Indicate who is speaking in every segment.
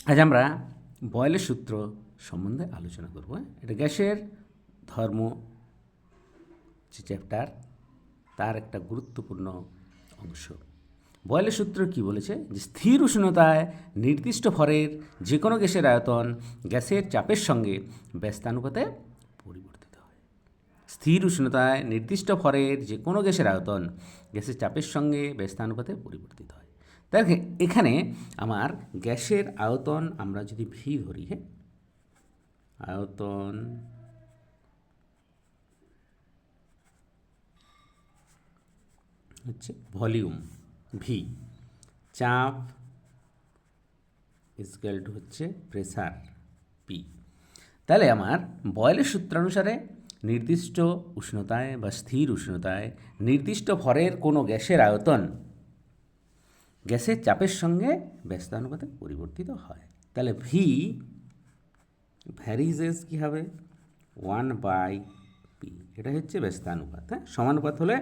Speaker 1: আজ আমরা বয়েলের সূত্র সম্বন্ধে আলোচনা করব। এটা গ্যাসের ধর্ম যে চ্যাপ্টার, তার একটা গুরুত্বপূর্ণ অংশ। বয়েলের সূত্র কি বলেছে, যে স্থির উষ্ণতায় নির্দিষ্ট ভরের যে কোনো গ্যাসের আয়তন গ্যাসের চাপের সঙ্গে ব্যস্তানুপাতে পরিবর্তিত হয়। স্থির উষ্ণতায় নির্দিষ্ট ভরের যে কোনো গ্যাসের আয়তন গ্যাসের চাপের সঙ্গে ব্যস্তানুপাতে পরিবর্তিত হয়। দেখ, এখানে আমার গ্যাসের আয়তন আমরা যদি ভি ধরি, হ্যাঁ, আয়তন হচ্ছে ভলিউম ভি, চাপ ইজকাল টু হচ্ছে প্রেসার পি। তাহলে আমার বয়েলের সূত্রানুসারে নির্দিষ্ট উষ্ণতায় বা স্থির উষ্ণতায় নির্দিষ্ট ভরের কোনো গ্যাসের আয়তন গ্যাসের চাপের সঙ্গে ব্যস্তানুপাতে পরিবর্তিত হয়। তাহলে ভি ভ্যারিজেস কী হবে, 1/p, এটা হচ্ছে ব্যস্তানুপাত। হ্যাঁ, সমানুপাত হলে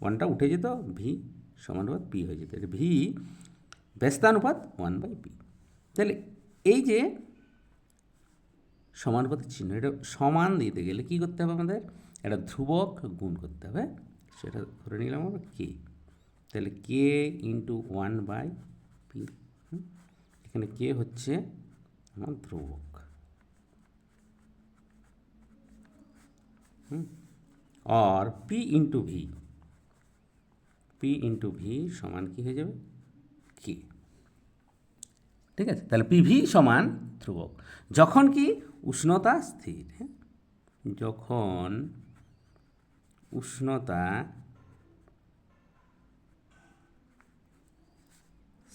Speaker 1: ওয়ানটা উঠে যেত, ভি সমানুপাত পি হয়ে যেত। এটা ভি ব্যস্তানুপাত 1/p। তাহলে এই যে সমানুপাতের চিহ্ন, এটা সমান দিতে গেলে কী করতে হবে আমাদের, একটা ধ্রুবক গুণ করতে হবে। সেটা ধরে নিলাম আমরা কে। তাহলে কে ইন্টু 1/p, এখানে কে হচ্ছে আমার ধ্রুবক, और पी इंटू ভি সমান কি হয়ে যাবে, কে। ঠিক আছে, তাহলে পিভি সমান ধ্রুবক যখন কি উষ্ণতা স্থির। হ্যাঁ, যখন উষ্ণতা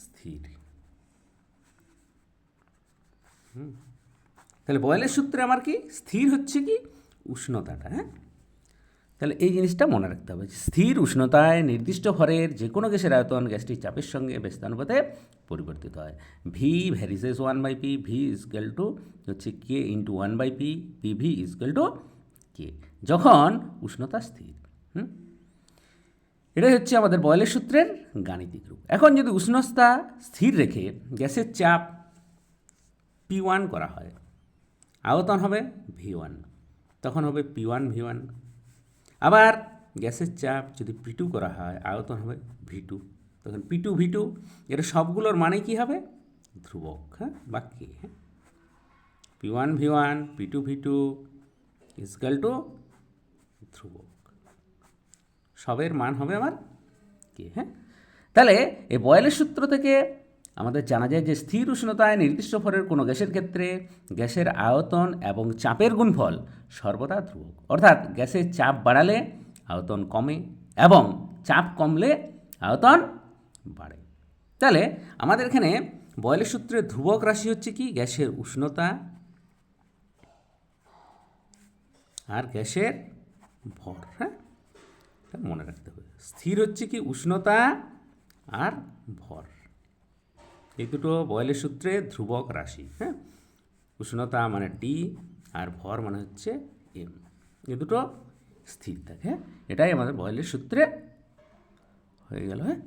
Speaker 1: স্থির। তাহলে বয়েলের সূত্রে আমার কি স্থির হচ্ছে কি উষ্ণতাটা। হ্যাঁ, তাহলে এই জিনিসটা মনে রাখতে হবে, স্থির উষ্ণতায় নির্দিষ্ট ভরের যে কোনো গ্যাসের আয়তন গ্যাসটির চাপের সঙ্গে ব্যস্তানুপাতে পরিবর্তিত হয়। V varies 1/p, V equal to হচ্ছে K into 1/p, PV equal to K, যখন উষ্ণতা স্থির। এটাই হচ্ছে আমাদের বয়েলের সূত্রের গাণিতিক রূপ। এখন যদি উষ্ণতা স্থির রেখে গ্যাসের চাপ P1 করা হয়, আয়তন হবে V1, তখন হবে P1 V1। আবার গ্যাসের চাপ যদি P2 করা হয়, আয়তন হবে V2, তখন P2 V2। এটা সবগুলোর মানে কি হবে, ধ্রুবক। হ্যাঁ, বা কে। হ্যাঁ, P1 V1, P2 V2 is equal two ধ্রুবক, সবের মান হবে আমার কে। হ্যাঁ, তাহলে এই বয়েলের সূত্র থেকে আমাদের জানা যায় যে স্থির উষ্ণতায় নির্দিষ্ট ভরের কোনো গ্যাসের ক্ষেত্রে গ্যাসের আয়তন এবং চাপের গুণফল সর্বদা ধ্রুবক। অর্থাৎ গ্যাসের চাপ বাড়ালে আয়তন কমে এবং চাপ কমলে আয়তন বাড়ে। তাহলে আমাদের এখানে বয়েলের সূত্রের ধ্রুবক রাশি হচ্ছে কি গ্যাসের উষ্ণতা আর গ্যাসের ভর। হ্যাঁ, মনে রাখতে হবে, স্থির হচ্ছে কি উষ্ণতা আর ভর, এই দুটো বয়েলের সূত্রে ধ্রুবক রাশি। হ্যাঁ, উষ্ণতা মানে টি আর ভর মানে হচ্ছে এম, এই দুটো স্থির থাকে। হ্যাঁ, এটাই আমাদের বয়েলের সূত্রে হয়ে গেল। হ্যাঁ।